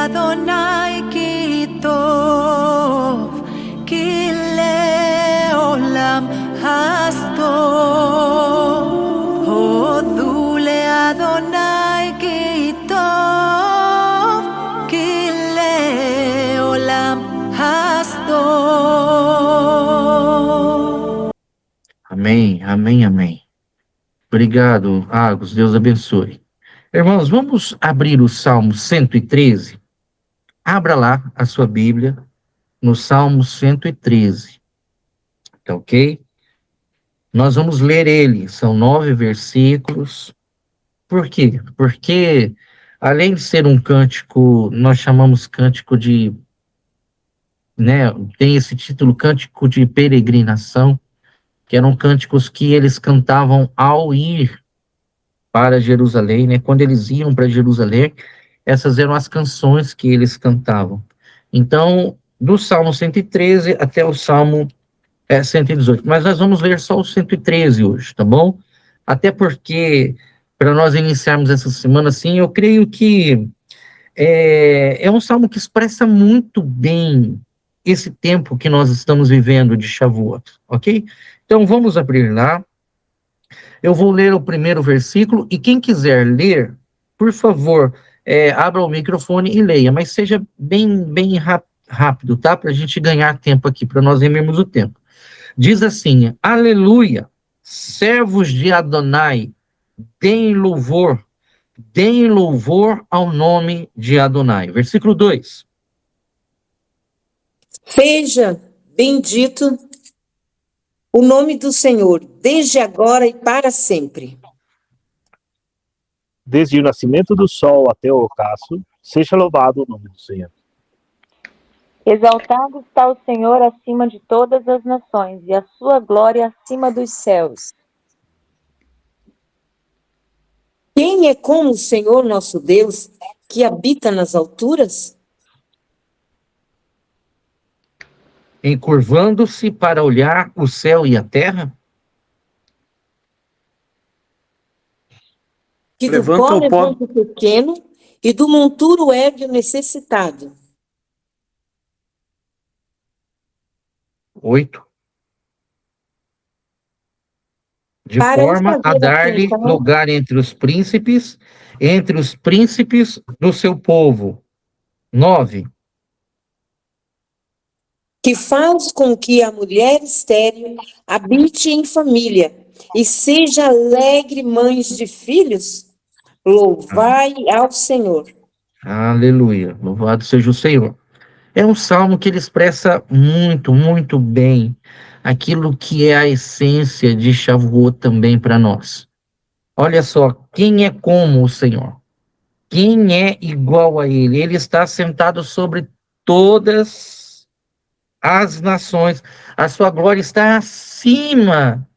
Adonai ki tov, ki leolam hastov. Hodu leAdonai ki tov, ki leolam hastov. Amém, amém, amém. Obrigado, Agos, Deus abençoe. Irmãos, vamos abrir o Salmo 113. Abra lá a sua Bíblia no Salmo 113. Tá ok? Nós vamos ler ele, são 9 versículos. Por quê? Porque, além de ser um cântico, nós chamamos cântico de, né, tem esse título, cântico de peregrinação, que eram cânticos que eles cantavam ao ir para Jerusalém, né? Quando eles iam para Jerusalém, essas eram as canções que eles cantavam. Então, do Salmo 113 até o Salmo 118. Mas nós vamos ler só o 113 hoje, tá bom? Até porque, para nós iniciarmos essa semana, assim, eu creio que é um salmo que expressa muito bem esse tempo que nós estamos vivendo de Shavuot, ok? Então, vamos abrir lá. Eu vou ler o primeiro versículo, e quem quiser ler, por favor, abra o microfone e leia, mas seja bem rápido, tá? Para a gente ganhar tempo aqui, para nós remirmos o tempo. Diz assim: Aleluia, servos de Adonai, deem louvor ao nome de Adonai. Versículo 2. Seja bendito o nome do Senhor, desde agora e para sempre. Desde o nascimento do sol até o ocaso, seja louvado o nome do Senhor. Exaltado está o Senhor acima de todas as nações, e a sua glória acima dos céus. Quem é como o Senhor nosso Deus, que habita nas alturas? Encurvando-se para olhar o céu e a terra? Que do pó levanta o pequeno e do monturo ergue o necessitado. 8. De Para forma a fazer dar-lhe ascensão, lugar entre os príncipes do seu povo. 9. que faz com que a mulher estéril habite em família e seja alegre mãe de filhos, louvai ao Senhor. Aleluia, louvado seja o Senhor. É um salmo que ele expressa muito bem aquilo que é a essência de Shavuot também para nós. Olha só, quem é como o Senhor? Quem é igual a ele? Ele está sentado sobre todas as nações. A sua glória está acima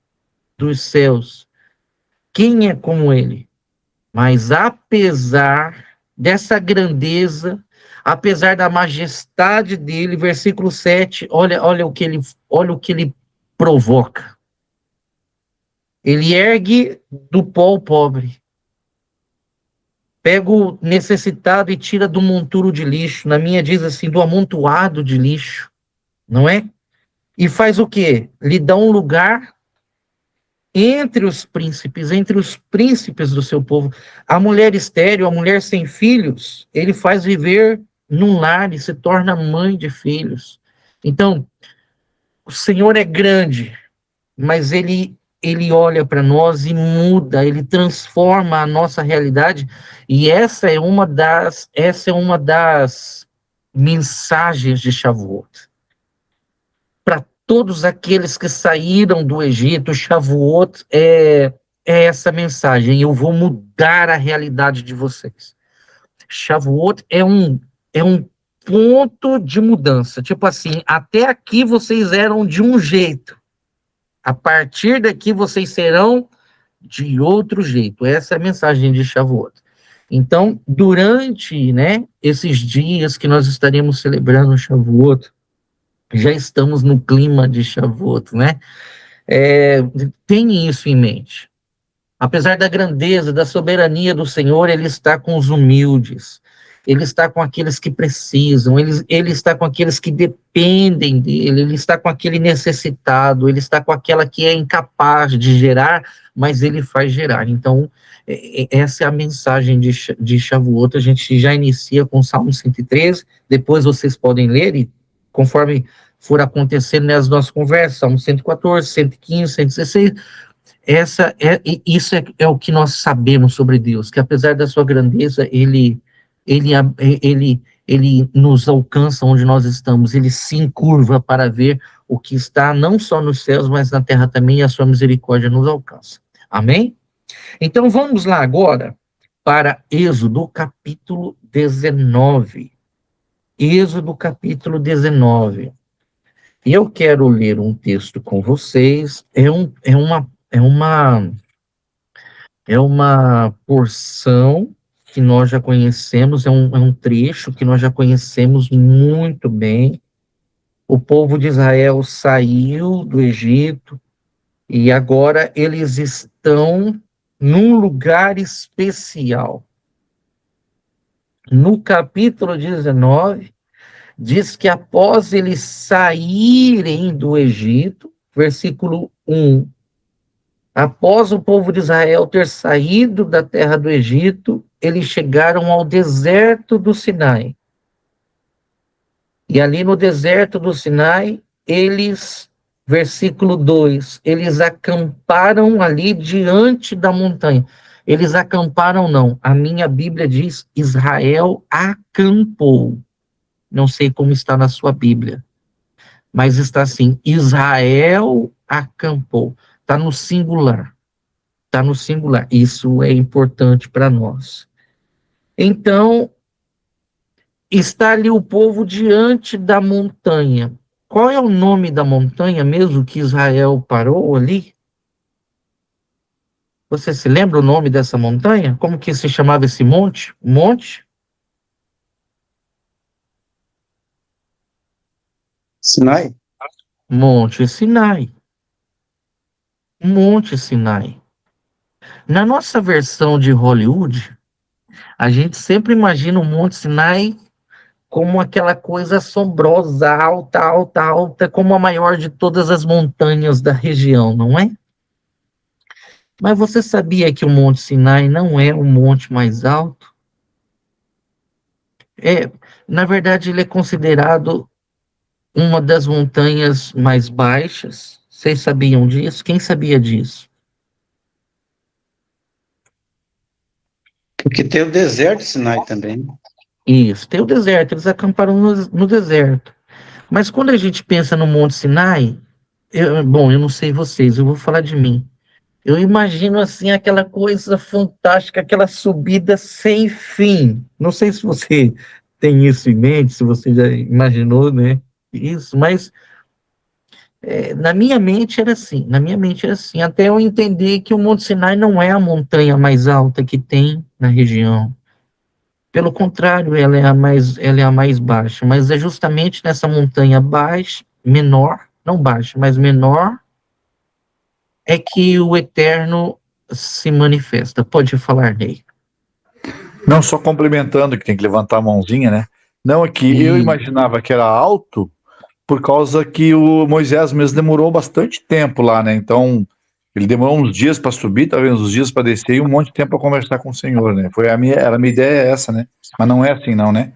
dos céus. Quem é como ele? Mas apesar dessa grandeza, apesar da majestade dele, versículo 7, olha o que ele provoca. Ele ergue do pó o pobre, pega o necessitado e tira do monturo de lixo. Na minha diz assim, do amontoado de lixo, não é? E faz o quê? Lhe dá um lugar entre os príncipes do seu povo. A mulher estéril, a mulher sem filhos, ele faz viver num lar e se torna mãe de filhos. Então, o Senhor é grande, mas ele olha para nós e muda, ele transforma a nossa realidade, e essa é uma das mensagens de Shavuot. Para todos aqueles que saíram do Egito, Shavuot é essa mensagem: eu vou mudar a realidade de vocês. Shavuot é um ponto de mudança, tipo assim, até aqui vocês eram de um jeito, a partir daqui vocês serão de outro jeito. Essa é a mensagem de Shavuot. Então, durante, né, esses dias que nós estaremos celebrando Shavuot, já estamos no clima de Shavuot, né? Tenha isso em mente. Apesar da grandeza, da soberania do Senhor, ele está com os humildes. Ele está com aqueles que precisam, ele está com aqueles que dependem dele, ele está com aquele necessitado, ele está com aquela que é incapaz de gerar, mas ele faz gerar. Então, essa é a mensagem de Shavuot. A gente já inicia com o Salmo 113, depois vocês podem ler, e conforme for acontecendo nas nossas conversas, Salmo 114, 115, 116, isso é o que nós sabemos sobre Deus, que apesar da sua grandeza, ele nos alcança onde nós estamos, ele se encurva para ver o que está não só nos céus, mas na terra também, e a sua misericórdia nos alcança. Amém? Então vamos lá agora para Êxodo capítulo 19. Êxodo capítulo 19. E eu quero ler um texto com vocês, é uma porção que nós já conhecemos, é um trecho que nós já conhecemos muito bem. O povo de Israel saiu do Egito e agora eles estão num lugar especial. No capítulo 19, diz que após eles saírem do Egito, versículo 1, após o povo de Israel ter saído da terra do Egito, eles chegaram ao deserto do Sinai. E ali no deserto do Sinai, versículo 2, eles acamparam ali diante da montanha. Eles acamparam, não. A minha Bíblia diz Israel acampou. Não sei como está na sua Bíblia, mas está assim, Israel acampou. Está no singular. Está no singular. Isso é importante para nós. Então, está ali o povo diante da montanha. Qual é o nome da montanha mesmo que Israel parou ali? Você se lembra o nome dessa montanha? Como que se chamava esse monte? Monte? Sinai? Monte Sinai. Monte Sinai. Na nossa versão de Hollywood, a gente sempre imagina o Monte Sinai como aquela coisa assombrosa, alta, alta, alta, como a maior de todas as montanhas da região, não é? Mas você sabia que o Monte Sinai não é o monte mais alto? Na verdade, ele é considerado uma das montanhas mais baixas. Vocês sabiam disso? Quem sabia disso? Porque tem o deserto de Sinai também. Isso, tem o deserto, eles acamparam no deserto. Mas quando a gente pensa no Monte Sinai, eu não sei vocês, eu vou falar de mim. Eu imagino assim aquela coisa fantástica, aquela subida sem fim. Não sei se você tem isso em mente, se você já imaginou, né? Isso, mas na minha mente era assim, até eu entender que o Monte Sinai não é a montanha mais alta que tem na região. Pelo contrário, ela é a mais baixa, mas é justamente nessa montanha baixa, menor, não baixa, mas menor, é que o Eterno se manifesta. Pode falar, Ney. Não, só complementando, que tem que levantar a mãozinha, né? Não, é que eu imaginava que era alto, por causa que o Moisés mesmo demorou bastante tempo lá, né? Então, ele demorou uns dias para subir, talvez uns dias para descer, e um monte de tempo para conversar com o Senhor, né? A minha ideia é essa, né? Mas não é assim, não, né?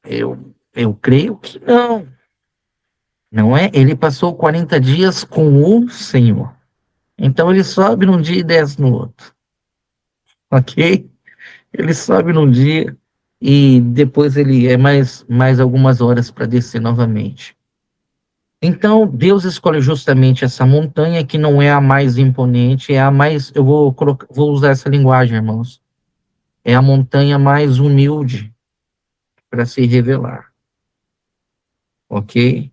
Eu creio que não. Não é? Ele passou 40 dias com o Senhor. Então, ele sobe num dia e desce no outro. Ok? Ele sobe num dia e depois ele é mais algumas horas para descer novamente. Então, Deus escolhe justamente essa montanha, que não é a mais imponente, é a mais, eu vou usar essa linguagem, irmãos, é a montanha mais humilde para se revelar. Ok?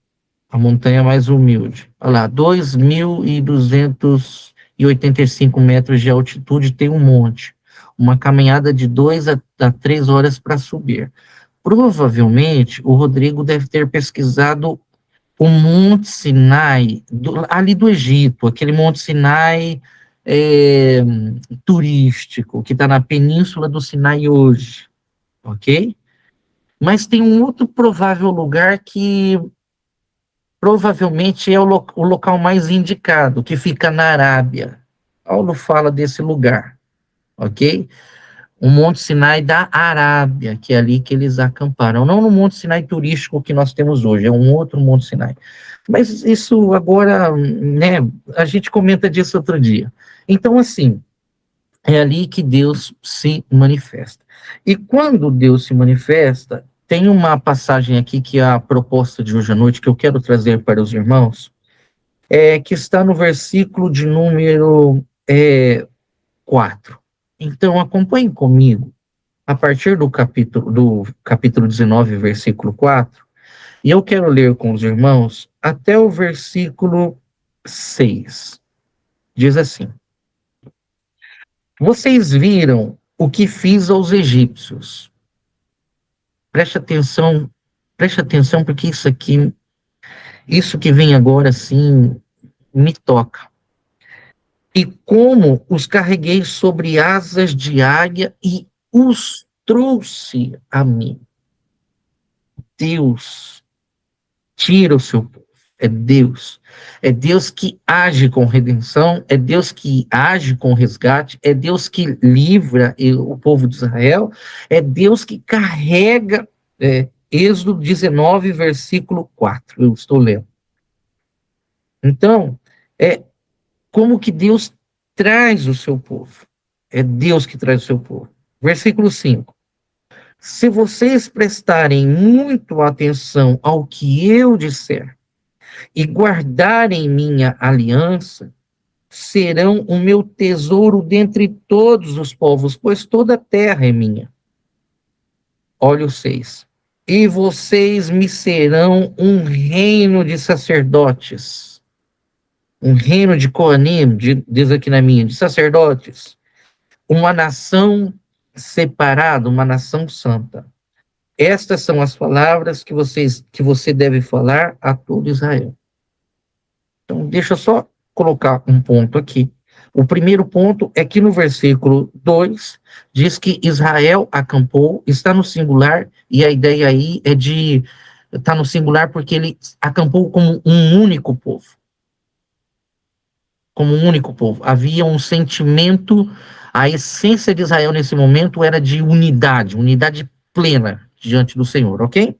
A montanha mais humilde. Olha lá, 2.285 metros de altitude, tem um monte. Uma caminhada de 2 a 3 horas para subir. Provavelmente, o Rodrigo deve ter pesquisado o Monte Sinai, ali do Egito, aquele Monte Sinai turístico, que está na Península do Sinai hoje. ok? Mas tem um outro provável lugar que provavelmente é o local mais indicado, que fica na Arábia. Paulo fala desse lugar, ok? O Monte Sinai da Arábia, que é ali que eles acamparam. Não no Monte Sinai turístico que nós temos hoje, é um outro Monte Sinai. Mas isso agora, né, a gente comenta disso outro dia. Então, assim, é ali que Deus se manifesta. E quando Deus se manifesta, tem uma passagem aqui que é a proposta de hoje à noite, que eu quero trazer para os irmãos, que está no versículo de número 4. Então, acompanhe comigo, a partir do capítulo 19, versículo 4, e eu quero ler com os irmãos até o versículo 6. Diz assim: Vocês viram o que fiz aos egípcios. Preste atenção, porque isso que vem agora, sim, me toca. E como os carreguei sobre asas de águia e os trouxe a mim. Deus tira o seu povo. É Deus. É Deus que age com redenção, é Deus que age com resgate, é Deus que livra o povo de Israel, é Deus que carrega, Êxodo 19, versículo 4, eu estou lendo. Então, como que Deus traz o seu povo? É Deus que traz o seu povo. Versículo 5. Se vocês prestarem muito atenção ao que eu disser e guardarem minha aliança, serão o meu tesouro dentre todos os povos, pois toda a terra é minha. Olha o 6. E vocês me serão um reino de sacerdotes, um reino de Coanim, diz aqui na minha, de sacerdotes, uma nação separada, uma nação santa. Estas são as palavras que você deve falar a todo Israel. Então, deixa eu só colocar um ponto aqui. O primeiro ponto é que no versículo 2 diz que Israel acampou, está no singular, e a ideia aí está no singular porque ele acampou como um único povo. Como um único povo. Havia um sentimento, a essência de Israel nesse momento era de unidade plena diante do Senhor, ok?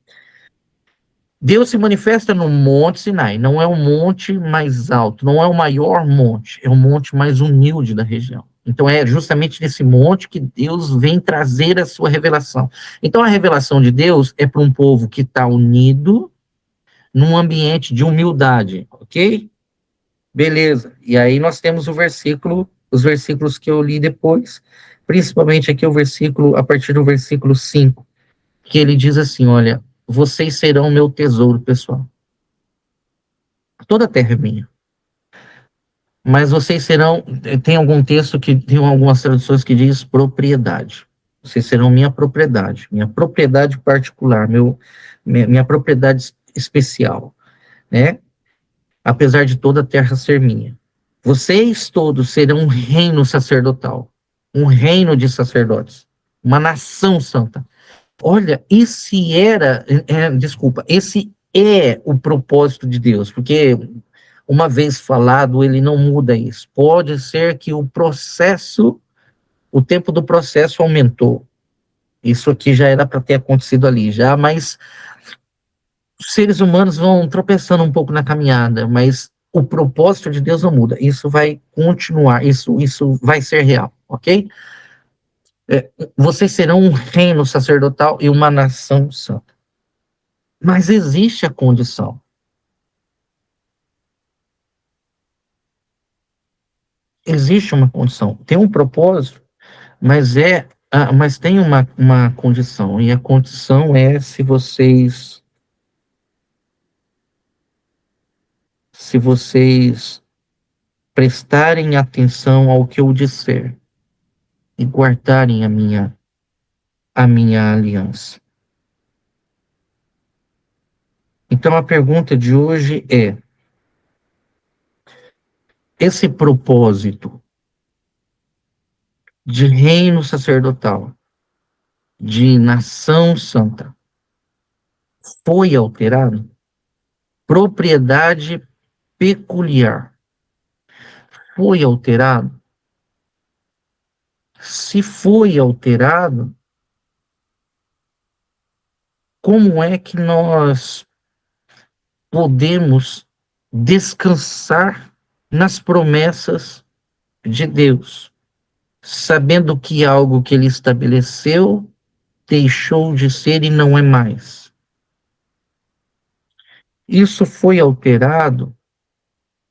Deus se manifesta no Monte Sinai, não é o monte mais alto, não é o maior monte, é o monte mais humilde da região. Então é justamente nesse monte que Deus vem trazer a sua revelação. Então a revelação de Deus é para um povo que está unido num ambiente de humildade, ok? Beleza. E aí nós temos os versículos que eu li depois, principalmente aqui a partir do versículo 5, que ele diz assim, olha, vocês serão meu tesouro, pessoal. Toda a terra é minha. Mas vocês serão, tem algum texto tem algumas traduções que diz propriedade. Vocês serão minha propriedade particular, minha propriedade especial, né? Apesar de toda a terra ser minha. Vocês todos serão um reino sacerdotal, um reino de sacerdotes, uma nação santa. Olha, esse é o propósito de Deus, porque uma vez falado, ele não muda isso. Pode ser que o tempo do processo aumentou. Isso aqui já era para ter acontecido ali, já, mas os seres humanos vão tropeçando um pouco na caminhada, mas o propósito de Deus não muda. Isso vai continuar, isso vai ser real, ok? Vocês serão um reino sacerdotal e uma nação santa. Mas existe a condição. Existe uma condição. Tem um propósito, mas tem uma condição. E a condição é se vocês prestarem atenção ao que eu disser e guardarem a minha aliança. Então a pergunta de hoje é: esse propósito de reino sacerdotal de nação santa foi alterado? Propriedade peculiar foi alterado? Se foi alterado, como é que nós podemos descansar nas promessas de Deus, sabendo que algo que ele estabeleceu deixou de ser e não é mais? Isso foi alterado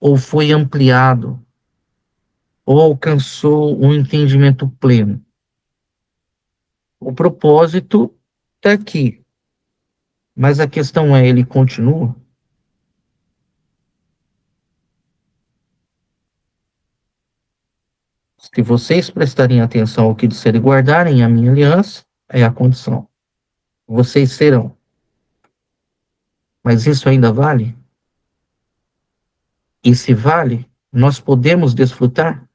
ou foi ampliado ou alcançou um entendimento pleno? O propósito está aqui, mas a questão é, ele continua? Se vocês prestarem atenção ao que disser e guardarem a minha aliança, é a condição. Vocês serão. Mas isso ainda vale? E se vale, nós podemos desfrutar?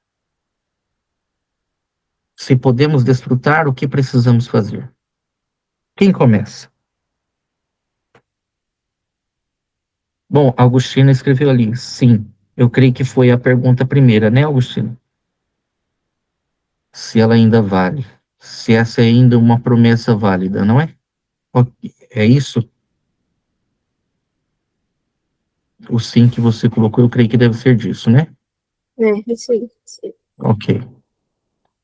Se podemos desfrutar, o que precisamos fazer? Quem começa? Bom, Agostinho escreveu ali, sim. Eu creio que foi a pergunta primeira, né, Agostinho? Se ela ainda vale. Se essa é ainda uma promessa válida, não é? É isso? O sim que você colocou, eu creio que deve ser disso, né? Sim. Ok.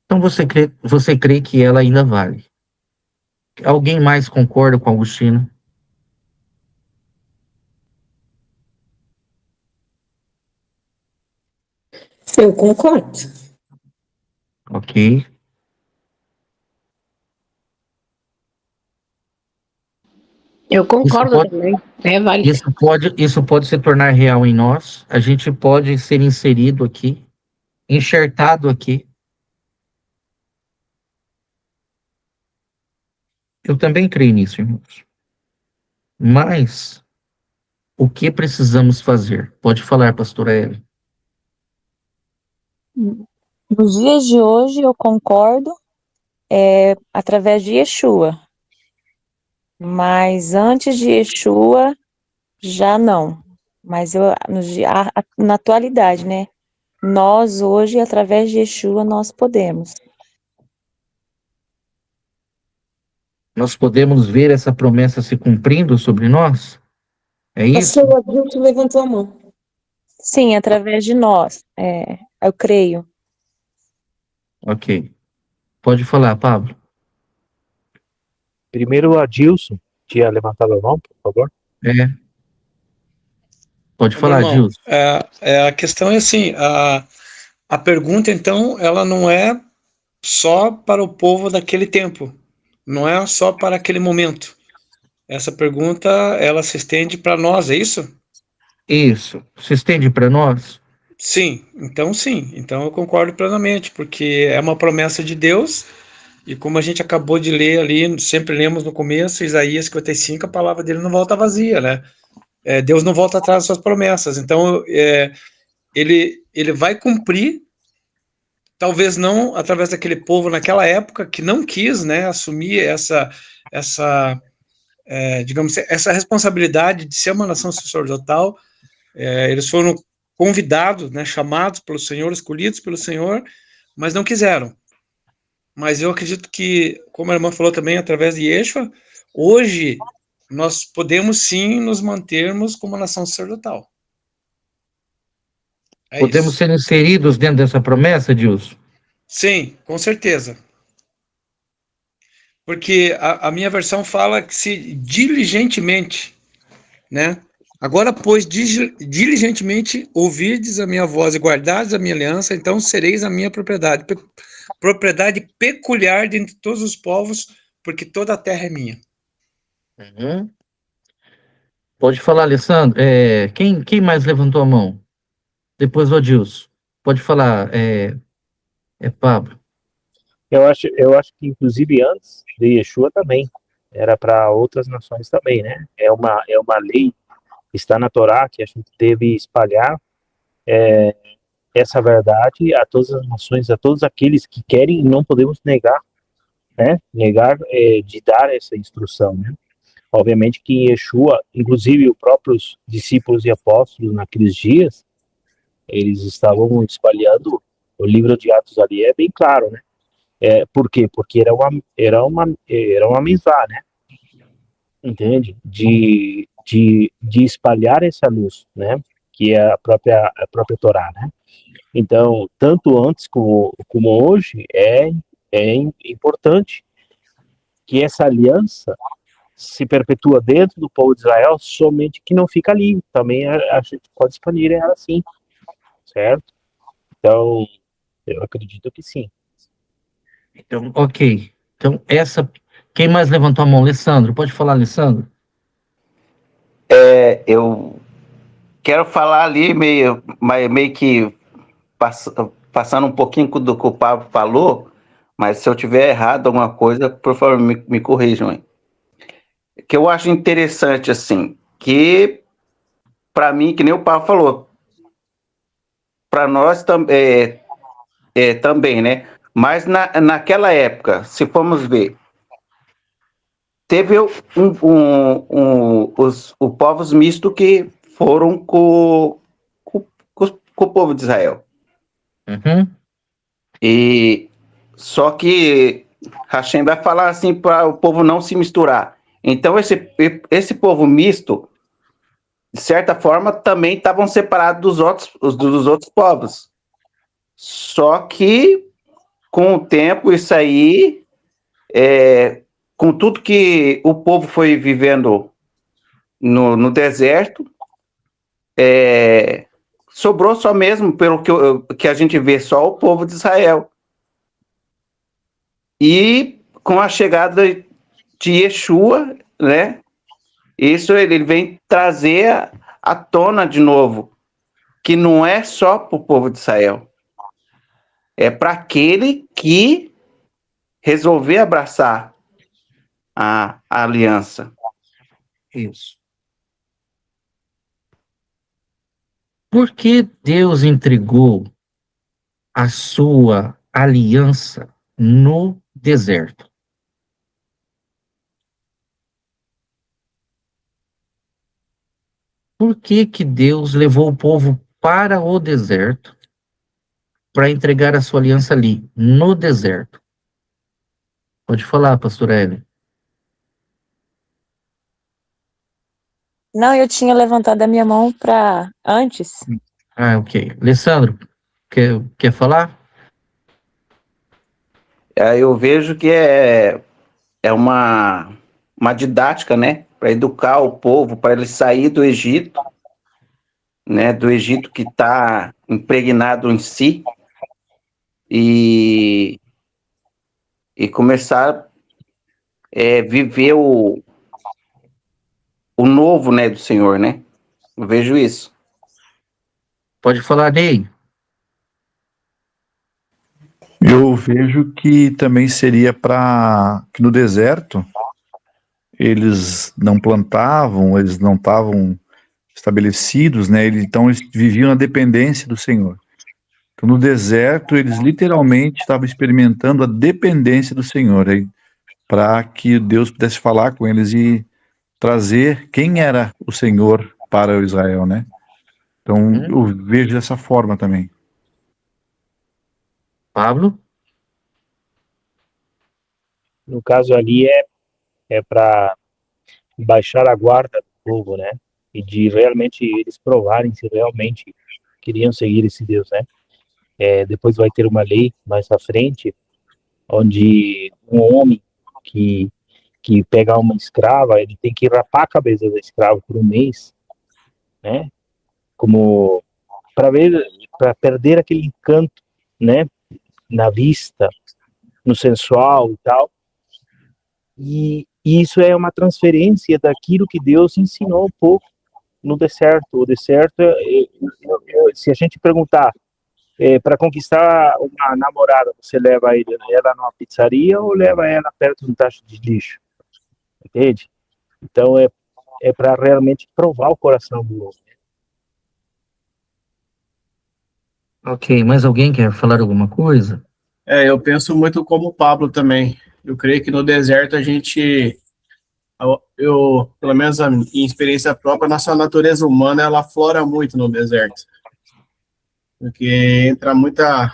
Então você crê que ela ainda vale. Alguém mais concorda com Agostinho? Eu concordo. Ok. Eu concordo também. É válido. Isso pode se tornar real em nós. A gente pode ser inserido aqui, enxertado aqui. Eu também creio nisso, irmãos. Mas o que precisamos fazer? Pode falar, pastora Ellen. Nos dias de hoje, eu concordo, através de Yeshua. Mas antes de Yeshua, já não. Mas na atualidade, né? Nós hoje, através de Yeshua, nós podemos. Nós podemos ver essa promessa se cumprindo sobre nós? É isso? Pastor Adilson levantou a mão. Sim, através de nós. Eu creio. Ok. Pode falar, Pablo. Primeiro, Adilson tinha levantado a mão, por favor. Pode Meu falar, irmão, Gilson. a questão é assim, a pergunta, então, ela não é só para o povo daquele tempo, não é só para aquele momento. Essa pergunta, ela se estende para nós, é isso? Isso. Se estende para nós? Sim. Então eu concordo plenamente, porque é uma promessa de Deus, e como a gente acabou de ler ali, sempre lemos no começo, Isaías 55, a palavra dele não volta vazia, né? Deus não volta atrás das suas promessas, então ele vai cumprir, talvez não através daquele povo naquela época que não quis, né, assumir digamos, essa responsabilidade de ser uma nação sacerdotal. Eles foram convidados, né, chamados pelo Senhor, escolhidos pelo Senhor, mas não quiseram. Mas eu acredito que, como a irmã falou também, através de Yeshua, hoje nós podemos sim nos mantermos como nação sacerdotal. Podemos Isso. ser inseridos dentro dessa promessa, Gilson? Sim, com certeza. Porque a minha versão fala que se diligentemente, né? Agora, pois, diligentemente ouvirdes a minha voz e guardardes a minha aliança, então sereis a minha propriedade, propriedade peculiar dentre todos os povos, porque toda a terra é minha. Uhum. Pode falar, Alessandro. Quem mais levantou a mão? Depois o Adilson. Pode falar, Pablo. Eu acho que, inclusive, antes de Yeshua também, era para outras nações também, né? É uma lei, está na Torá, que a gente deve espalhar essa verdade a todas as nações, a todos aqueles que querem, e não podemos negar né, negar de dar essa instrução, né? Obviamente que Yeshua, inclusive os próprios discípulos e apóstolos naqueles dias, eles estavam espalhando o livro de Atos ali, é bem claro, né? Por quê? Porque era uma mizá, né? Entende? De espalhar essa luz, né? Que é a própria Torá, né? Então, tanto antes como hoje, é importante que essa aliança se perpetua dentro do povo de Israel, somente que não fica ali. Também a gente pode expandir ela assim, certo? Então, eu acredito que sim. Então, ok. Então, quem mais levantou a mão? Alessandro, pode falar, Alessandro? Eu quero falar ali meio que passando um pouquinho do que o Pablo falou, mas se eu tiver errado alguma coisa, por favor, me corrijam aí. Que eu acho interessante, assim, que para mim, que nem o Pablo falou, para nós também, né? Mas naquela época, se formos ver, teve os povos mistos que foram com o povo de Israel. Uhum. E só que Hashem vai falar assim para o povo não se misturar. Então esse povo misto, de certa forma, também estavam separados dos outros povos. Só que com o tempo isso aí, com tudo que o povo foi vivendo no deserto, sobrou só mesmo, pelo que a gente vê, só o povo de Israel. E com a chegada de Yeshua, né? Isso ele vem trazer à tona de novo, que não é só para o povo de Israel, é para aquele que resolver abraçar a aliança. Isso. Por que Deus entregou a sua aliança no deserto? Por que que Deus levou o povo para o deserto para entregar a sua aliança ali, no deserto? Pode falar, pastora Ellen. Não, eu tinha levantado a minha mão para antes. Ah, ok. Alessandro, quer falar? Eu vejo que é uma didática, né? Para educar o povo, para ele sair do Egito, né? Do Egito que está impregnado em si e começar a viver o novo, né, do Senhor, né? Eu vejo isso. Pode falar, Ney. Eu vejo que também seria para que no deserto eles não plantavam, eles não estavam estabelecidos, né? Então eles viviam na dependência do Senhor. Então no deserto eles literalmente estavam experimentando a dependência do Senhor, para que Deus pudesse falar com eles e trazer quem era o Senhor para o Israel, né? Então eu vejo dessa forma também. Pablo? No caso ali é para baixar a guarda do povo, né? E de realmente eles provarem se realmente queriam seguir esse Deus, né? Depois vai ter uma lei mais à frente, onde um homem que pega uma escrava, ele tem que rapar a cabeça da escrava por um mês, né? Como para perder aquele encanto, né? Na vista, no sensual e tal. E isso é uma transferência daquilo que Deus ensinou ao povo no deserto. O deserto, se a gente perguntar, para conquistar uma namorada, você leva ela numa pizzaria ou leva ela perto de um tacho de lixo? Entende? Então é para realmente provar o coração do outro. Ok, mais alguém quer falar alguma coisa? Eu penso muito como o Pablo também. Eu creio que no deserto a gente, pelo menos em experiência própria, a nossa natureza humana, ela aflora muito no deserto. Porque entra muita,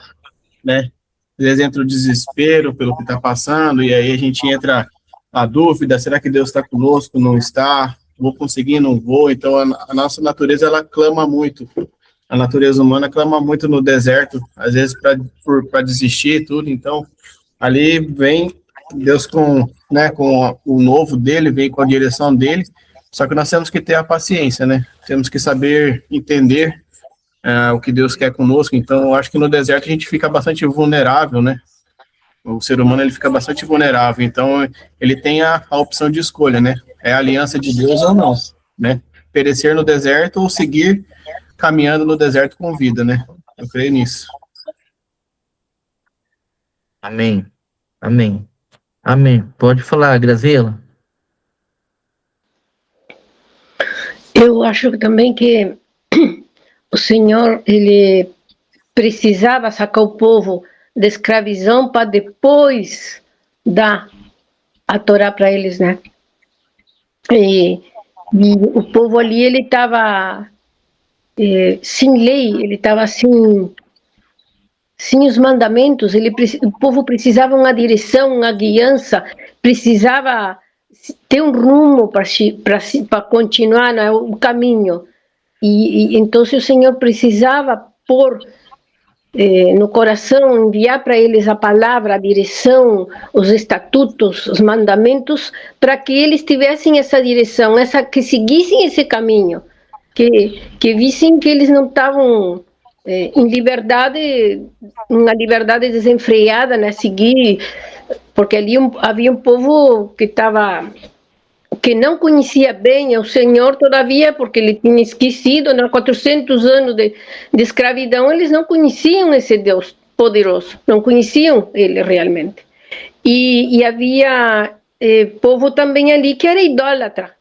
né? Às vezes entra o desespero pelo que está passando, e aí a gente entra a dúvida, será que Deus está conosco? Não está? Vou conseguir? Não vou? Então a nossa natureza, ela clama muito. A natureza humana clama muito no deserto, às vezes para desistir e tudo. Então ali vem Deus né, com o novo dele, vem com a direção dele, só que nós temos que ter a paciência, né? Temos que saber entender o que Deus quer conosco. Então, eu acho que no deserto a gente fica bastante vulnerável, né? O ser humano, ele fica bastante vulnerável. Então, ele tem a opção de escolha, né? É a aliança de Deus ou não, né? Perecer no deserto ou seguir caminhando no deserto com vida, né? Eu creio nisso. Amém. Amém. Amém. Pode falar, Graziela. Eu acho também que o Senhor, ele precisava sacar o povo da escravidão para depois dar a Torá para eles, né? E o povo ali, ele estava sem lei, ele estava sem os mandamentos, o povo precisava uma direção, uma guiança, precisava ter um rumo para continuar, né, o caminho. E então o Senhor precisava pôr no coração, enviar para eles a palavra, a direção, os estatutos, os mandamentos, para que eles tivessem essa direção, que seguissem esse caminho, que vissem que eles não estavam em liberdade, uma liberdade desenfreada, né, seguir, porque ali havia um povo que não conhecia bem o Senhor todavia, porque ele tinha esquecido, né, 400 anos de escravidão, eles não conheciam esse Deus poderoso, não conheciam ele realmente. E havia povo também ali que era idólatra,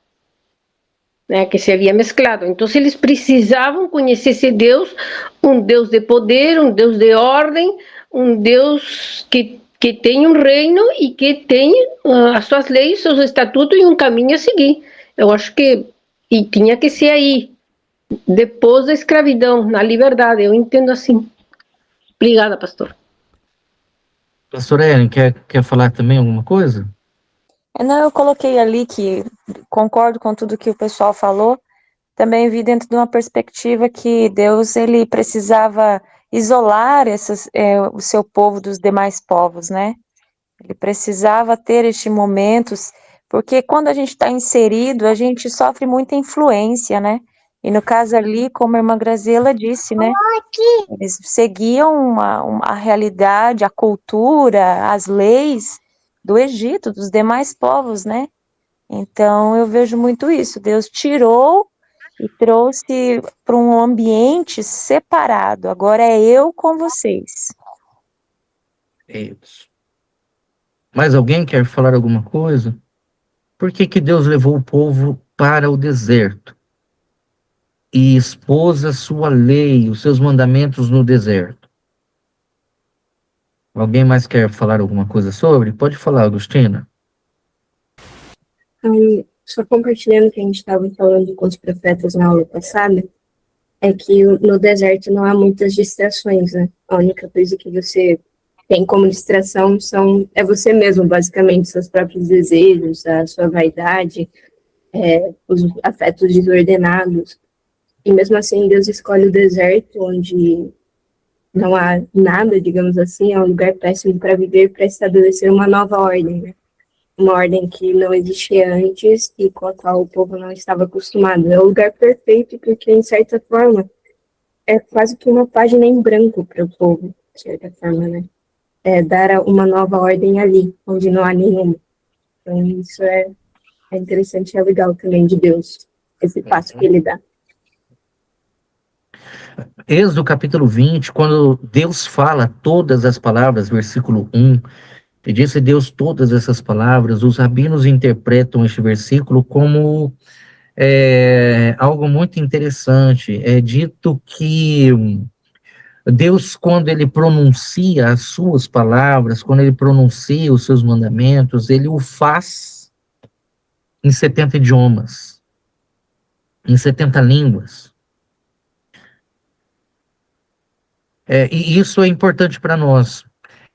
né, que se havia mesclado. Então eles precisavam conhecer esse Deus, um Deus de poder, um Deus de ordem, um Deus que tem um reino e que tem as suas leis, seus estatutos e um caminho a seguir. Eu acho que tinha que ser aí, depois da escravidão, na liberdade. Eu entendo assim. Obrigada, pastor. Pastor Ellen, quer falar também alguma coisa? Não, eu coloquei ali que concordo com tudo que o pessoal falou, também vi dentro de uma perspectiva que Deus, ele precisava isolar o seu povo dos demais povos, né? Ele precisava ter estes momentos, porque quando a gente está inserido, a gente sofre muita influência, né? E no caso ali, como a irmã Graziela disse, né? Eles seguiam a realidade, a cultura, as leis do Egito, dos demais povos, né? Então, eu vejo muito isso. Deus tirou e trouxe para um ambiente separado. Agora é eu com vocês. Isso. Mais alguém quer falar alguma coisa? Por que Deus levou o povo para o deserto e expôs a sua lei, os seus mandamentos no deserto? Alguém mais quer falar alguma coisa sobre? Pode falar, Agostina. Só compartilhando o que a gente estava falando com os profetas na aula passada, é que no deserto não há muitas distrações, né? A única coisa que você tem como distração é você mesmo, basicamente, seus próprios desejos, a sua vaidade, os afetos desordenados. E mesmo assim, Deus escolhe o deserto, onde não há nada, digamos assim, é um lugar péssimo para viver, para estabelecer uma nova ordem, né? Uma ordem que não existia antes e com a qual o povo não estava acostumado. É o lugar perfeito porque, em certa forma, é quase que uma página em branco para o povo, de certa forma, né? Dar uma nova ordem ali, onde não há nenhuma. Então, isso é interessante e é legal também de Deus, esse passo que ele dá. Êxodo capítulo 20, quando Deus fala todas as palavras, versículo 1, e disse Deus todas essas palavras, os rabinos interpretam este versículo como algo muito interessante. É dito que Deus, quando ele pronuncia as suas palavras, quando ele pronuncia os seus mandamentos, ele o faz em 70 idiomas, em 70 línguas. E isso é importante para nós.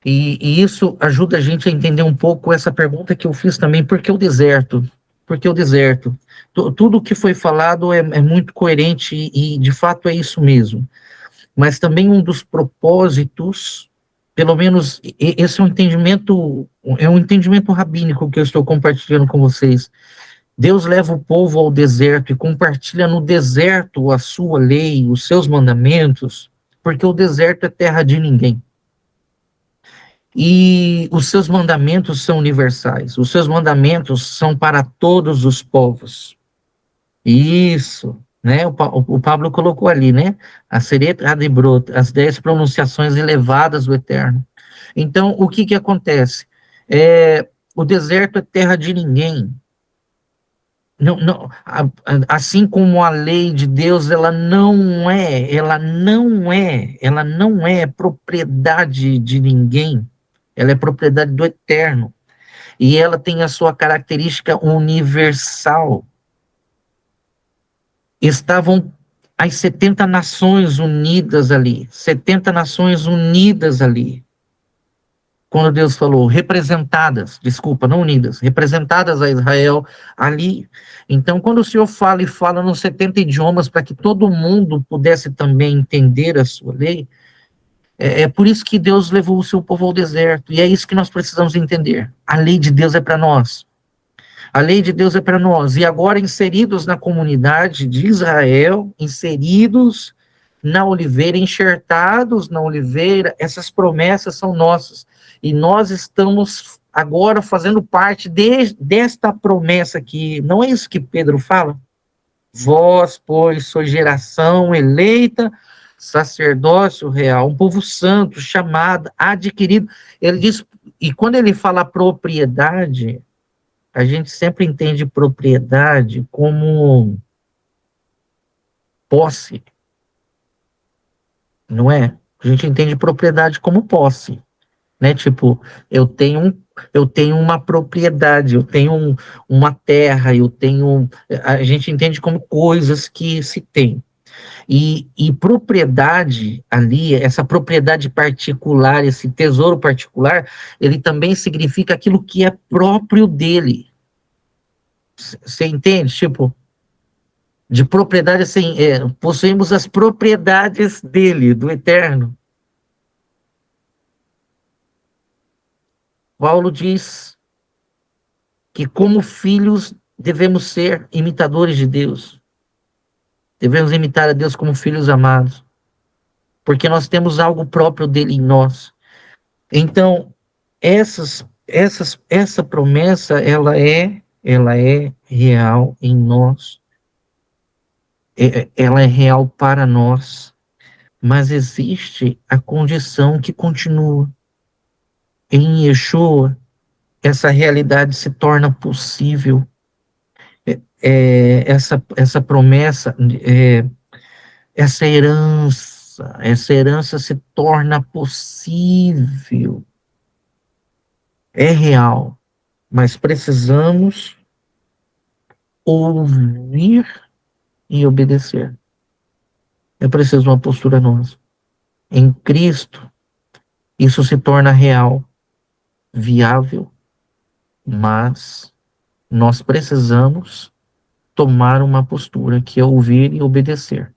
E isso ajuda a gente a entender um pouco essa pergunta que eu fiz também, por que o deserto? Por que o deserto? Tudo que foi falado é muito coerente e de fato é isso mesmo. Mas também um dos propósitos, pelo menos esse é um entendimento rabínico que eu estou compartilhando com vocês. Deus leva o povo ao deserto e compartilha no deserto a sua lei, os seus mandamentos, porque o deserto é terra de ninguém. E os seus mandamentos são universais, os seus mandamentos são para todos os povos. Isso, né? O Pablo colocou ali, né? A Seret Adebrot, as 10 pronunciações elevadas do Eterno. Então, o que acontece? O deserto é terra de ninguém. Assim como a lei de Deus, ela não é propriedade de ninguém. Ela é propriedade do Eterno. E ela tem a sua característica universal. Estavam as 70 nações unidas ali. 70 nações unidas ali. Quando Deus falou, representadas a Israel ali. Então, quando o Senhor fala nos 70 idiomas para que todo mundo pudesse também entender a sua lei, é por isso que Deus levou o seu povo ao deserto, e é isso que nós precisamos entender. A lei de Deus é para nós. A lei de Deus é para nós. E agora, inseridos na comunidade de Israel, inseridos na oliveira, enxertados na oliveira, essas promessas são nossas. E nós estamos agora fazendo parte desta promessa aqui. Não é isso que Pedro fala? Vós, pois, sois geração eleita, sacerdócio real, um povo santo, chamado, adquirido. Ele diz, e quando ele fala propriedade, a gente sempre entende propriedade como posse, não é? A gente entende propriedade como posse, né? Tipo, eu tenho uma propriedade, eu tenho uma terra, a gente entende como coisas que se tem. E propriedade ali, essa propriedade particular, esse tesouro particular, ele também significa aquilo que é próprio dele. Você entende? Tipo, de propriedade, assim, possuímos as propriedades dele, do Eterno. Paulo diz que como filhos devemos ser imitadores de Deus. Devemos imitar a Deus como filhos amados, porque nós temos algo próprio dele em nós. Então, essa promessa, ela é real em nós, ela é real para nós, mas existe a condição que continua. Em Yeshua, essa realidade se torna possível. Essa promessa, essa herança se torna possível. É real, mas precisamos ouvir e obedecer. É preciso uma postura nossa. Em Cristo, isso se torna real, viável, mas nós precisamos tomar uma postura que é ouvir e obedecer.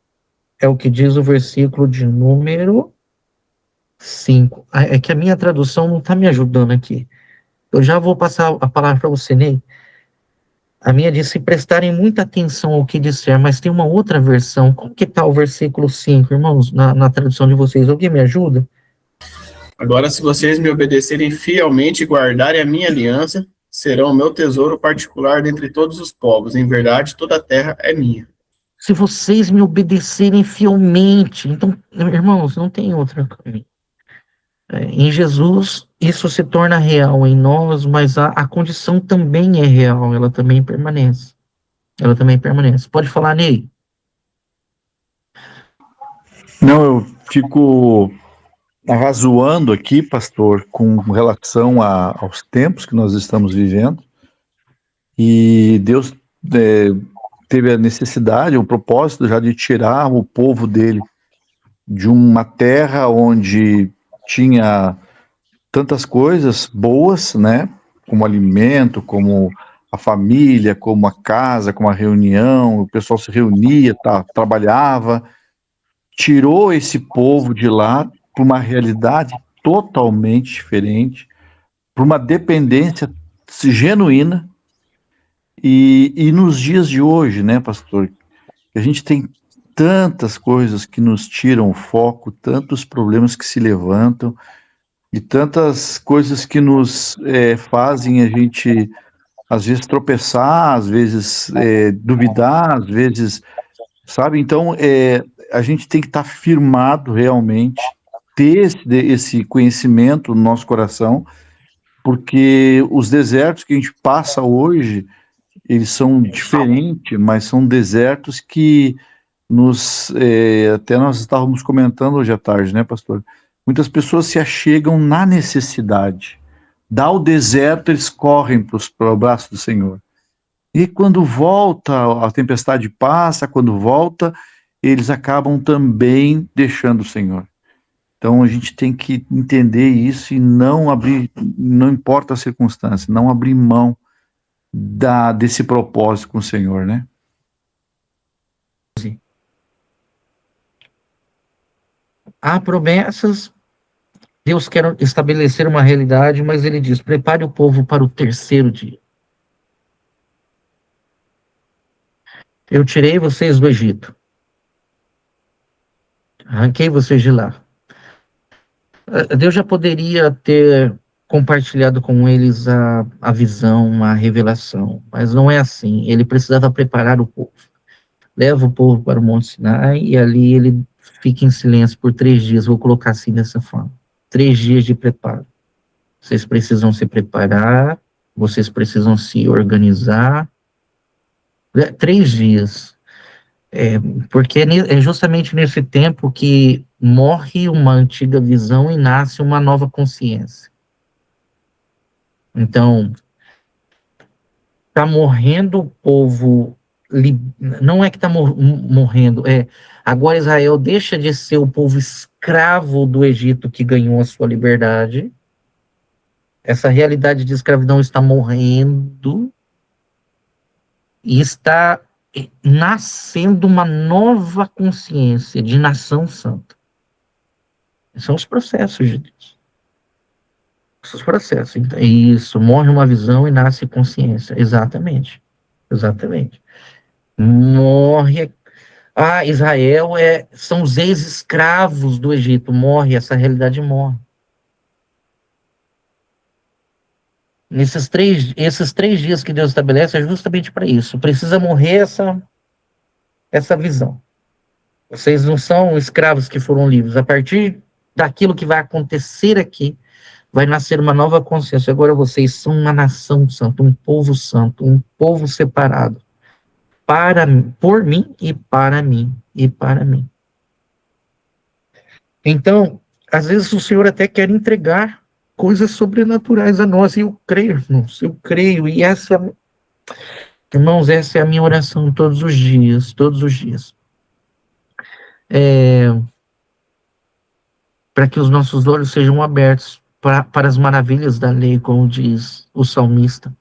É o que diz o versículo de número 5. É que a minha tradução não está me ajudando aqui. Eu já vou passar a palavra para você, Ney. A minha diz, se prestarem muita atenção ao que disser, mas tem uma outra versão. Como que está o versículo 5, irmãos, na tradução de vocês? Alguém me ajuda? Agora, se vocês me obedecerem fielmente e guardarem a minha aliança, serão o meu tesouro particular dentre todos os povos. Em verdade, toda a terra é minha. Se vocês me obedecerem fielmente. Então, irmãos, não tem outra caminho. Em Jesus, isso se torna real em nós, mas a condição também é real, ela também permanece. Ela também permanece. Pode falar, Ney. Não, eu fico arrazoando aqui, pastor, com relação aos tempos que nós estamos vivendo. E Deus teve a necessidade, o propósito já de tirar o povo dele de uma terra onde tinha tantas coisas boas, né? Como alimento, como a família, como a casa, como a reunião, o pessoal se reunia, trabalhava. Tirou esse povo de lá para uma realidade totalmente diferente, para uma dependência genuína. E nos dias de hoje, né, pastor, a gente tem tantas coisas que nos tiram o foco, tantos problemas que se levantam, e tantas coisas que nos fazem a gente, às vezes, tropeçar, às vezes duvidar, às vezes, sabe? Então, a gente tem que estar firmado realmente, ter esse conhecimento no nosso coração, porque os desertos que a gente passa hoje, eles são diferentes, mas são desertos que até nós estávamos comentando hoje à tarde, né, pastor? Muitas pessoas se achegam na necessidade. Dá o deserto, eles correm para o braço do Senhor. E quando volta, a tempestade passa, quando volta, eles acabam também deixando o Senhor. Então a gente tem que entender isso e não abrir, não importa a circunstância, não abrir mão desse propósito com o Senhor, né? Há promessas, Deus quer estabelecer uma realidade, mas ele diz, prepare o povo para o terceiro dia. Eu tirei vocês do Egito. Arranquei vocês de lá. Deus já poderia ter compartilhado com eles a visão, a revelação, mas não é assim. Ele precisava preparar o povo. Leva o povo para o Monte Sinai e ali ele fica em silêncio por 3 dias. Vou colocar assim dessa forma. 3 dias de preparo. Vocês precisam se preparar, vocês precisam se organizar. 3 dias. Porque é justamente nesse tempo que morre uma antiga visão e nasce uma nova consciência. Então, está morrendo o povo, não é que está morrendo, agora Israel deixa de ser o povo escravo do Egito que ganhou a sua liberdade. Essa realidade de escravidão está morrendo e está nascendo uma nova consciência de nação santa. São os processos de Deus. Os processos. Então, isso, morre uma visão e nasce consciência. Exatamente. Exatamente. Morre. Israel são os ex-escravos do Egito. Morre, essa realidade morre. Esses 3 dias que Deus estabelece é justamente para isso. Precisa morrer essa visão. Vocês não são escravos que foram livres. A partir daquilo que vai acontecer aqui, vai nascer uma nova consciência. Agora vocês são uma nação santa, um povo separado. Por mim e para mim. E para mim. Então, às vezes o Senhor até quer entregar coisas sobrenaturais a nós, e eu creio, irmãos, e irmãos, essa é a minha oração todos os dias, para que os nossos olhos sejam abertos para as maravilhas da lei, como diz o salmista.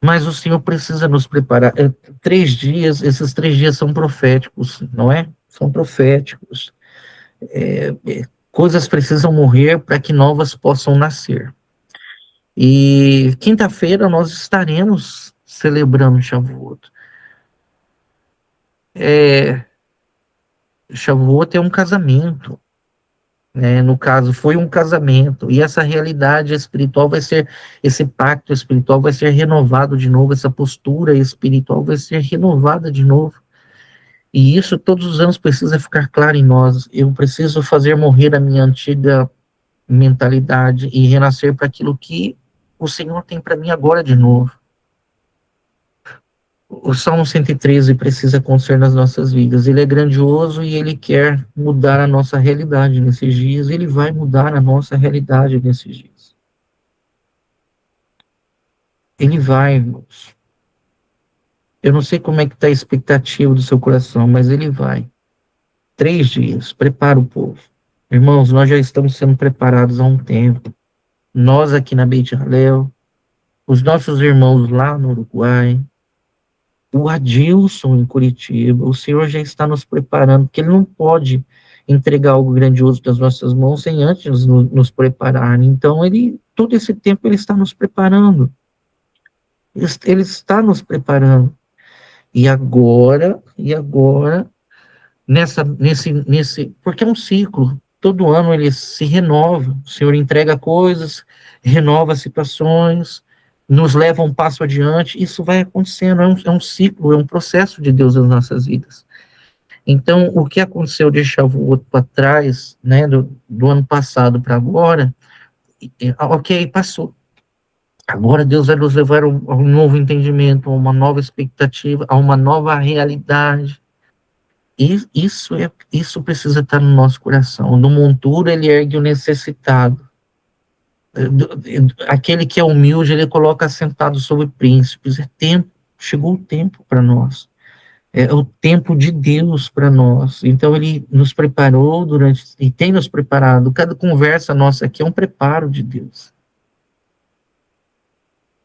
Mas o Senhor precisa nos preparar. 3 dias, esses 3 dias são proféticos, não é? São proféticos. Coisas precisam morrer para que novas possam nascer. E quinta-feira nós estaremos celebrando Shavuot. Shavuot é um casamento. No caso, foi um casamento. E essa realidade espiritual esse pacto espiritual vai ser renovado de novo, essa postura espiritual vai ser renovada de novo. E isso todos os anos precisa ficar claro em nós. Eu preciso fazer morrer a minha antiga mentalidade e renascer para aquilo que o Senhor tem para mim agora de novo. O Salmo 113 precisa acontecer nas nossas vidas. Ele é grandioso e ele quer mudar a nossa realidade nesses dias. Ele vai mudar a nossa realidade nesses dias. Ele vai, irmãos. Eu não sei como é que está a expectativa do seu coração, mas ele vai. 3 dias, prepara o povo. Irmãos, nós já estamos sendo preparados há um tempo. Nós aqui na Beit Hallel, os nossos irmãos lá no Uruguai, o Adilson em Curitiba, o Senhor já está nos preparando, porque Ele não pode entregar algo grandioso das nossas mãos sem antes nos preparar. Então, todo esse tempo Ele está nos preparando. Ele está nos preparando. E agora, porque é um ciclo, todo ano ele se renova, o Senhor entrega coisas, renova situações, nos leva um passo adiante, isso vai acontecendo, é um ciclo, é um processo de Deus nas nossas vidas. Então, o que aconteceu de Shavuot para trás, né, do ano passado para agora, ok, passou. Agora Deus vai nos levar a um novo entendimento, a uma nova expectativa, a uma nova realidade. E isso precisa estar no nosso coração. No monturo ele ergue o necessitado. Aquele que é humilde, ele coloca sentado sobre príncipes. É tempo, chegou o tempo para nós. É o tempo de Deus para nós. Então ele nos preparou e tem nos preparado. Cada conversa nossa aqui é um preparo de Deus.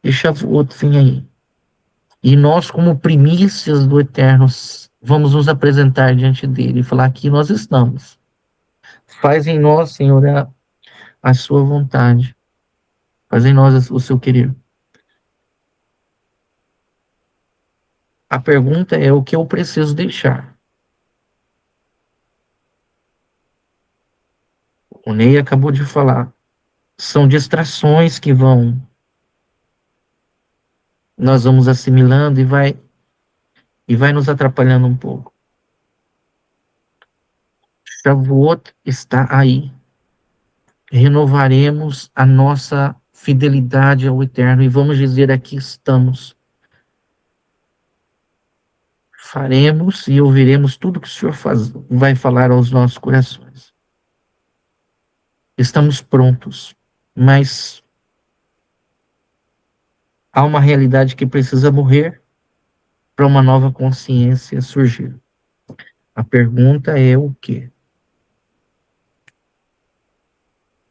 Deixa o outro vem aí. E nós, como primícias do Eterno, vamos nos apresentar diante dele e falar: aqui nós estamos. Faz em nós, Senhor, a sua vontade. Faz em nós o seu querer. A pergunta é: o que eu preciso deixar? O Ney acabou de falar. São distrações que nós vamos assimilando e vai nos atrapalhando um pouco. Shavuot está aí. Renovaremos a nossa fidelidade ao Eterno e vamos dizer: aqui estamos. Faremos e ouviremos tudo que o Senhor vai falar aos nossos corações. Estamos prontos, mas há uma realidade que precisa morrer para uma nova consciência surgir. A pergunta é o quê?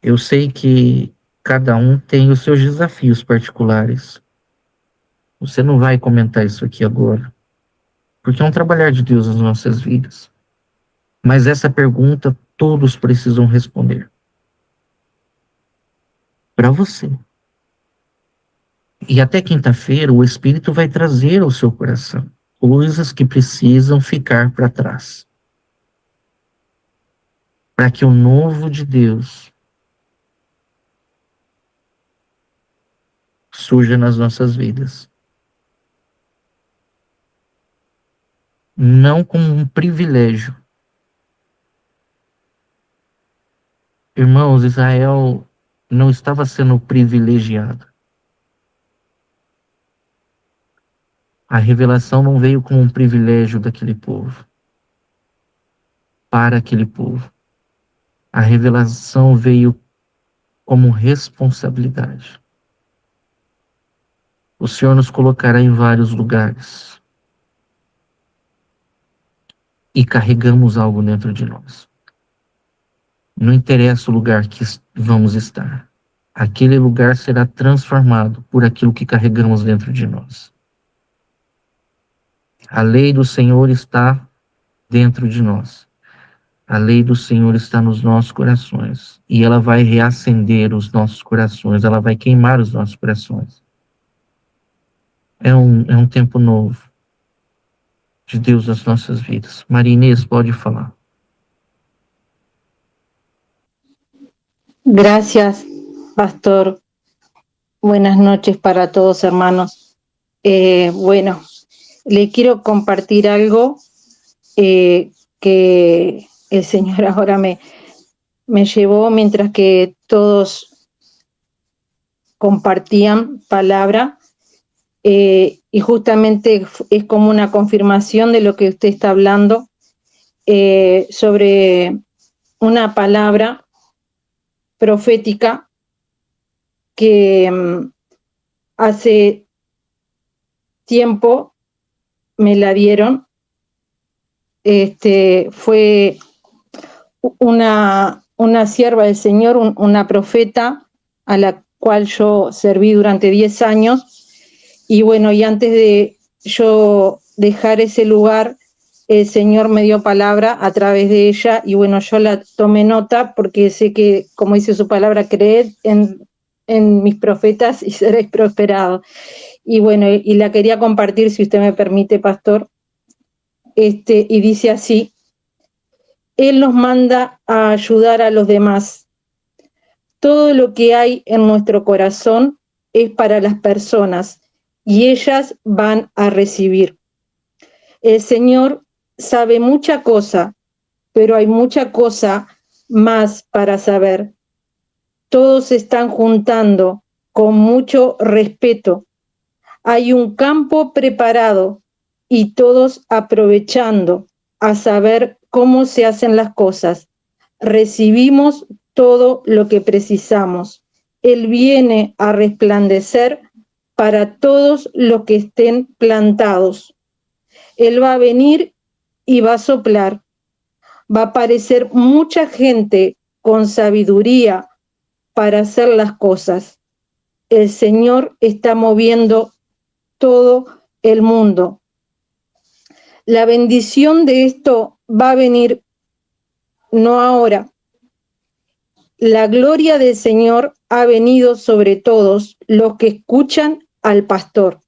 Eu sei que cada um tem os seus desafios particulares. Você não vai comentar isso aqui agora, porque é um trabalhar de Deus nas nossas vidas. Mas essa pergunta todos precisam responder. Para você. E até quinta-feira o Espírito vai trazer ao seu coração coisas que precisam ficar para trás. Para que o novo de Deus surja nas nossas vidas. Não como um privilégio. Irmãos, Israel não estava sendo privilegiado. A revelação não veio como um privilégio daquele povo, para aquele povo. A revelação veio como responsabilidade. O Senhor nos colocará em vários lugares. E carregamos algo dentro de nós. Não interessa o lugar que vamos estar. Aquele lugar será transformado por aquilo que carregamos dentro de nós. A lei do Senhor está dentro de nós. A lei do Senhor está nos nossos corações. E ela vai reacender os nossos corações. Ela vai queimar os nossos corações. É um tempo novo de Deus nas nossas vidas. Maria Inês, pode falar. Gracias, pastor. Buenas noches para todos, hermanos. Bueno, le quiero compartir algo que el Señor ahora me llevó mientras que todos compartían palabra. y justamente es como una confirmación de lo que usted está hablando, sobre una palabra profética que hace tiempo me la dieron. Fue una sierva del Señor, una profeta a la cual yo serví durante 10 años. Y bueno, y antes de yo dejar ese lugar, el Señor me dio palabra a través de ella, y bueno, yo la tomé nota porque sé que, como dice su palabra, creed en mis profetas y seréis prosperados. Y bueno, y la quería compartir, si usted me permite, pastor. Y dice así: Él nos manda a ayudar a los demás. Todo lo que hay en nuestro corazón es para las personas y ellas van a recibir. El Señor sabe mucha cosa, pero hay mucha cosa más para saber. Todos se están juntando con mucho respeto. Hay un campo preparado y todos aprovechando a saber cómo se hacen las cosas. Recibimos todo lo que precisamos. Él viene a resplandecer para todos los que estén plantados. Él va a venir y va a soplar. Va a aparecer mucha gente con sabiduría para hacer las cosas. El Señor está moviendo todo el mundo. La bendición de esto va a venir no ahora. La gloria del Señor ha venido sobre todos los que escuchan al pastor.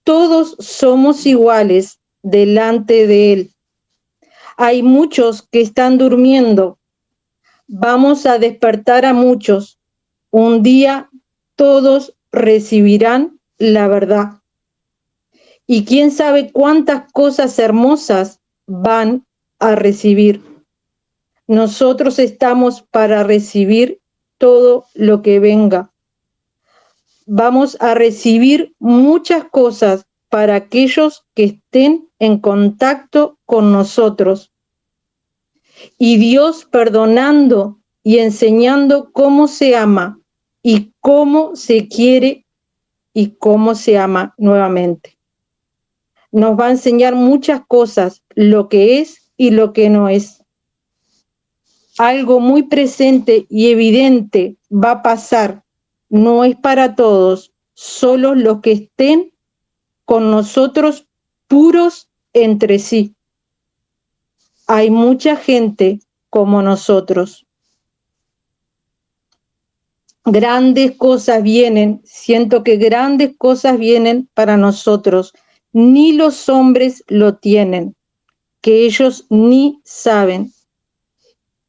Todos somos iguales delante de Él. Hay muchos que están durmiendo. Vamos a despertar a muchos. Un día todos recibirán la verdad. Y quién sabe cuántas cosas hermosas van a recibir. Nosotros estamos para recibir todo lo que venga. Vamos a recibir muchas cosas para aquellos que estén en contacto con nosotros. Y Dios perdonando y enseñando cómo se ama y cómo se quiere y cómo se ama nuevamente. Nos va a enseñar muchas cosas, lo que es y lo que no es. Algo muy presente y evidente va a pasar. No es para todos, solo los que estén con nosotros puros entre sí. Hay mucha gente como nosotros. Grandes cosas vienen, siento que grandes cosas vienen para nosotros. Ni los hombres lo tienen, que ellos ni saben.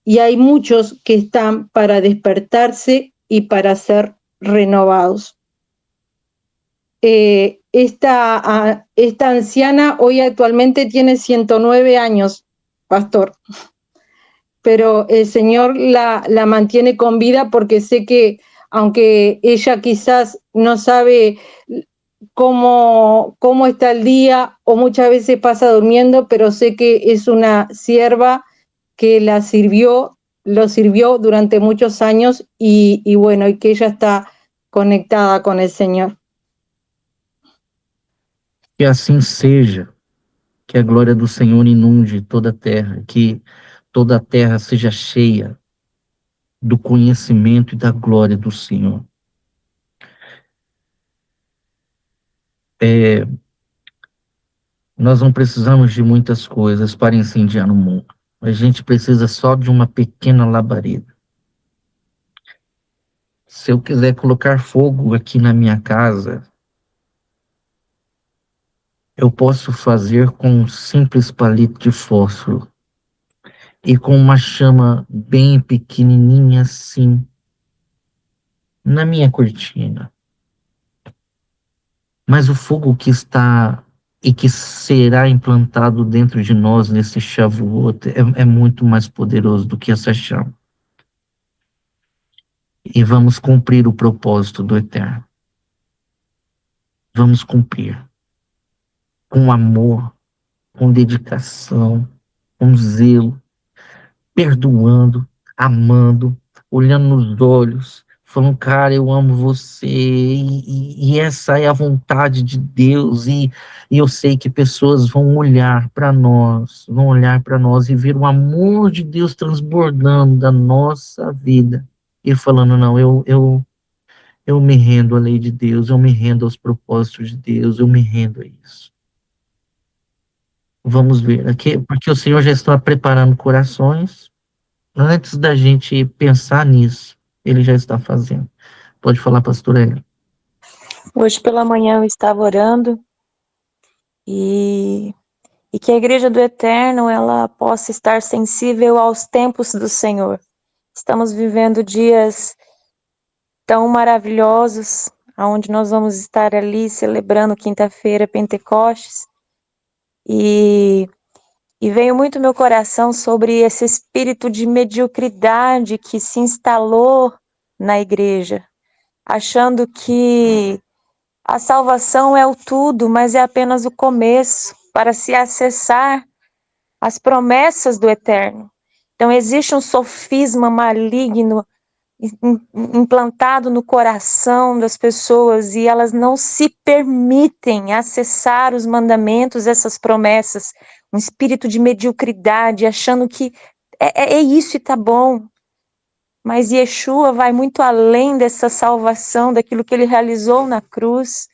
Y hay muchos que están para despertarse y para ser renovados. Esta anciana hoy actualmente tiene 109 años, pastor, pero el Señor la mantiene con vida, porque sé que aunque ella quizás no sabe cómo está el día o muchas veces pasa durmiendo, pero sé que es una sierva que lo sirvió durante muchos años y bueno, y que ella está conectada con el Señor. Que assim seja, que a glória do Senhor inunde toda a terra, que toda a terra seja cheia do conhecimento e da glória do Senhor. Nós não precisamos de muitas coisas para incendiar o mundo. A gente precisa só de uma pequena labareda. Se eu quiser colocar fogo aqui na minha casa, eu posso fazer com um simples palito de fósforo e com uma chama bem pequenininha assim, na minha cortina. Mas o fogo que está e que será implantado dentro de nós nesse Shavuot é muito mais poderoso do que essa chama. E vamos cumprir o propósito do Eterno. vamos cumprir com amor, com dedicação, com zelo, perdoando, amando, olhando nos olhos, falando, cara, eu amo você, e essa é a vontade de Deus, e eu sei que pessoas vão olhar para nós, e ver o amor de Deus transbordando da nossa vida, e falando, não, eu me rendo à lei de Deus, eu me rendo aos propósitos de Deus, eu me rendo a isso. Vamos ver aqui, porque o Senhor já está preparando corações. Antes da gente pensar nisso, Ele já está fazendo. Pode falar, pastor Hélio. Hoje pela manhã eu estava orando e que a Igreja do Eterno ela possa estar sensível aos tempos do Senhor. Estamos vivendo dias tão maravilhosos, onde nós vamos estar ali celebrando quinta-feira, Pentecostes, e veio muito meu coração sobre esse espírito de mediocridade que se instalou na igreja, achando que a salvação é o tudo, mas é apenas o começo para se acessar as promessas do Eterno. Então existe um sofisma maligno implantado no coração das pessoas e elas não se permitem acessar os mandamentos, essas promessas, um espírito de mediocridade, achando que é isso e tá bom. Mas Yeshua vai muito além dessa salvação, daquilo que ele realizou na cruz.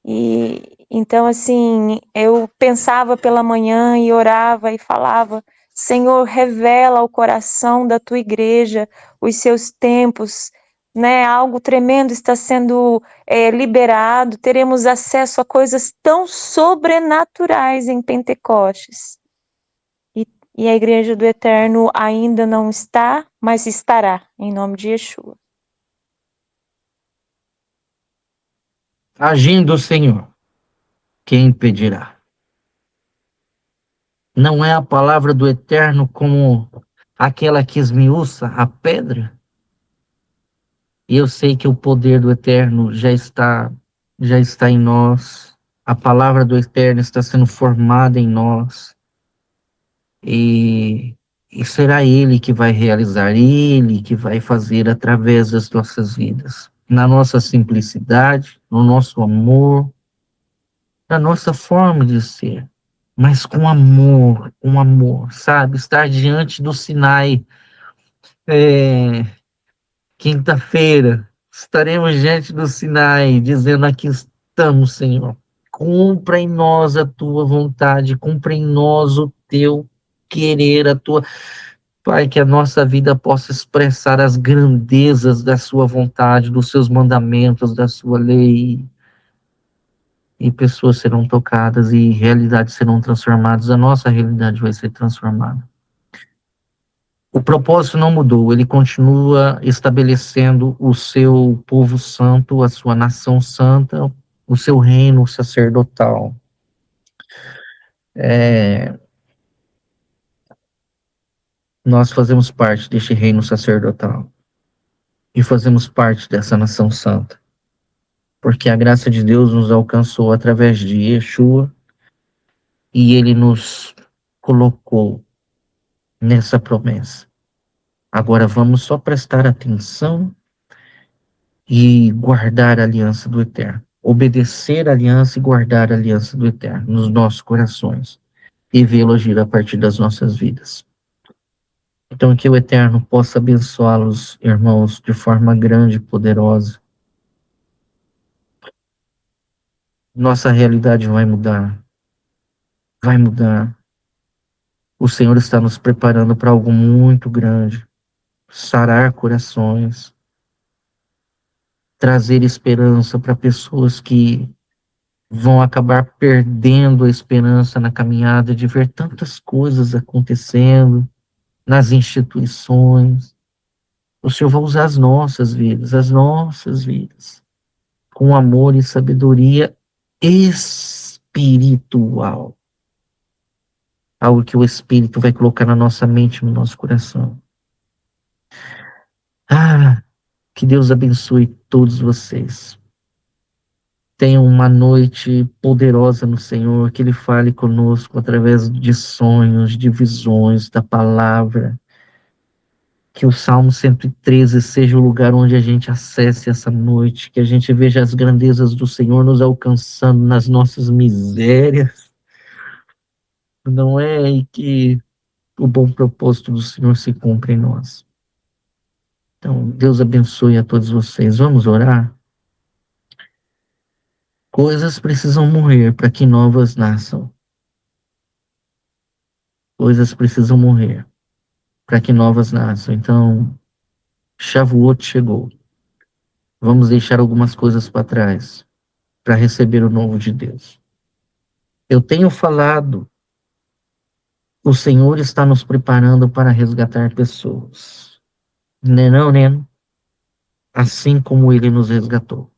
E então, assim, eu pensava pela manhã e orava e falava, Senhor, revela ao coração da tua igreja os seus tempos, né? Algo tremendo está sendo liberado, teremos acesso a coisas tão sobrenaturais em Pentecostes. E a igreja do Eterno ainda não está, mas estará, em nome de Yeshua. Agindo o Senhor, quem impedirá? Não é a palavra do Eterno como aquela que esmiuça a pedra? E eu sei que o poder do Eterno já está em nós. A palavra do Eterno está sendo formada em nós. E será Ele que vai realizar, Ele que vai fazer através das nossas vidas. Na nossa simplicidade, no nosso amor, na nossa forma de ser. Mas com amor, sabe? Estar diante do Sinai. Quinta-feira, estaremos diante do Sinai, dizendo: aqui estamos, Senhor. Cumpra em nós a tua vontade, cumpra em nós o teu querer, a tua... Pai, que a nossa vida possa expressar as grandezas da sua vontade, dos seus mandamentos, da sua lei. E pessoas serão tocadas e realidades serão transformadas. A nossa realidade vai ser transformada. O propósito não mudou, ele continua estabelecendo o seu povo santo, a sua nação santa, o seu reino sacerdotal. Nós fazemos parte deste reino sacerdotal e fazemos parte dessa nação santa, porque a graça de Deus nos alcançou através de Yeshua e ele nos colocou nessa promessa. Agora vamos só prestar atenção e guardar a aliança do Eterno. Obedecer a aliança e guardar a aliança do Eterno nos nossos corações e vê-lo agir a partir das nossas vidas. Então que o Eterno possa abençoá-los, irmãos, de forma grande e poderosa. Nossa realidade vai mudar. Vai mudar. O Senhor está nos preparando para algo muito grande. Sarar corações. Trazer esperança para pessoas que vão acabar perdendo a esperança na caminhada de ver tantas coisas acontecendo nas instituições. O Senhor vai usar as nossas vidas, com amor e sabedoria espiritual. Algo que o Espírito vai colocar na nossa mente, no nosso coração. Que Deus abençoe todos vocês. tenham uma noite poderosa no Senhor, que Ele fale conosco através de sonhos, de visões, da palavra. Que o Salmo 113 seja o lugar onde a gente acesse essa noite, que a gente veja as grandezas do Senhor nos alcançando nas nossas misérias, não é? E que o bom propósito do Senhor se cumpra em nós. Então, Deus abençoe a todos vocês. Vamos orar? Coisas precisam morrer para que novas nasçam. Coisas precisam morrer para que novas nasçam. Então, Shavuot chegou. Vamos deixar algumas coisas para trás para receber o novo de Deus. Eu tenho falado, o Senhor está nos preparando para resgatar pessoas. Não, né? Assim como Ele nos resgatou.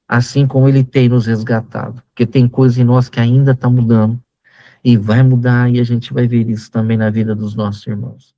Assim como Ele tem nos resgatado. Porque tem coisa em nós que ainda está mudando. E vai mudar, e a gente vai ver isso também na vida dos nossos irmãos.